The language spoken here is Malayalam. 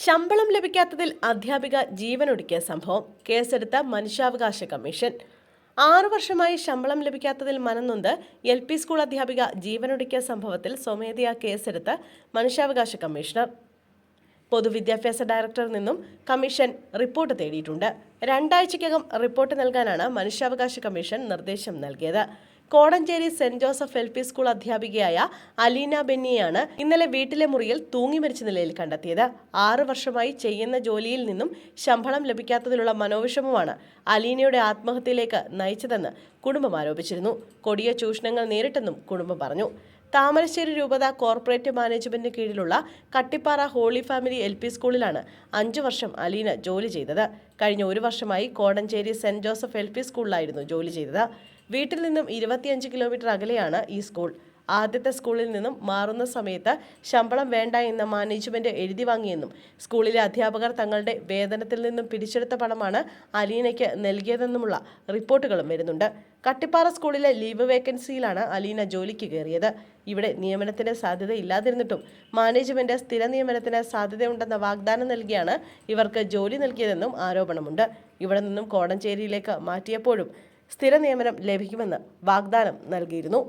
ശമ്പളം ലഭിക്കാത്തതിൽ അധ്യാപിക ജീവനൊടുക്കിയ സംഭവം കേസെടുത്ത മനുഷ്യാവകാശ കമ്മീഷൻ. 6 വർഷമായി ശമ്പളം ലഭിക്കാത്തതിൽ മനംനൊന്ത് LP സ്കൂൾ അധ്യാപിക ജീവനൊടുക്കിയ സംഭവത്തിൽ സ്വമേധയാ കേസെടുത്ത് മനുഷ്യാവകാശ കമ്മീഷണർ. പൊതുവിദ്യാഭ്യാസ ഡയറക്ടറിൽ നിന്നും കമ്മീഷൻ റിപ്പോർട്ട് തേടിയിട്ടുണ്ട്. 2 ആഴ്ചയ്ക്കകം റിപ്പോർട്ട് നൽകാനാണ് മനുഷ്യാവകാശ കമ്മീഷൻ നിർദ്ദേശം നൽകിയത്. Kodanchery saint Joseph LP school അധ്യാപികയായ അലീന ബെന്നിയെയാണ് ഇന്നലെ വീട്ടിലെ മുറിയിൽ തൂങ്ങി മരിച്ച നിലയിൽ കണ്ടെത്തിയത്. 6 വർഷമായി ചെയ്യുന്ന ജോലിയിൽ നിന്നും ശമ്പളം ലഭിക്കാത്തതിലുള്ള മനോവിഷമമാണ് അലീനയുടെ ആത്മഹത്യയിലേക്ക് നയിച്ചതെന്ന് കുടുംബം ആരോപിച്ചിരുന്നു. കൊടിയ ചൂഷണങ്ങൾ നേരിട്ടെന്നും കുടുംബം പറഞ്ഞു. താമരശ്ശേരി രൂപത കോർപ്പറേറ്റ് മാനേജ്മെന്റിന് കീഴിലുള്ള കട്ടിപ്പാറ ഹോളി ഫാമിലി LP സ്കൂളിലാണ് 5 വർഷം അലീന ജോലി ചെയ്തത്. കഴിഞ്ഞ 1 വർഷമായി കോടഞ്ചേരി സെന്റ് ജോസഫ് LP സ്കൂളിലായിരുന്നു ജോലി ചെയ്തത്. വീട്ടിൽ നിന്നും 25 കിലോമീറ്റർ അകലെയാണ് ഈ സ്കൂൾ. ആദ്യത്തെ സ്കൂളിൽ നിന്നും മാറുന്ന സമയത്ത് ശമ്പളം വേണ്ട എന്ന് മാനേജ്മെന്റ് എഴുതി വാങ്ങിയെന്നും സ്കൂളിലെ അധ്യാപകർ തങ്ങളുടെ വേതനത്തിൽ നിന്നും പിടിച്ചെടുത്ത പണമാണ് അലീനയ്ക്ക് നൽകിയതെന്നുമുള്ള റിപ്പോർട്ടുകളും വരുന്നുണ്ട്. കട്ടിപ്പാറ സ്കൂളിലെ ലീവ് വേക്കൻസിയിലാണ് അലീന ജോലിക്ക് കയറിയത്. ഇവിടെ നിയമനത്തിന് സാധ്യതയില്ലാതിരുന്നിട്ടും മാനേജ്മെന്റ് സ്ഥിര നിയമനത്തിന് സാധ്യതയുണ്ടെന്ന വാഗ്ദാനം നൽകിയാണ് ഇവർക്ക് ജോലി നൽകിയതെന്നും ആരോപണമുണ്ട്. ഇവിടെ നിന്നും കോടഞ്ചേരിയിലേക്ക് മാറ്റിയപ്പോഴും സ്ഥിര നിയമനം ലഭിക്കുമെന്ന് വാഗ്ദാനം നൽകിയിരുന്നു.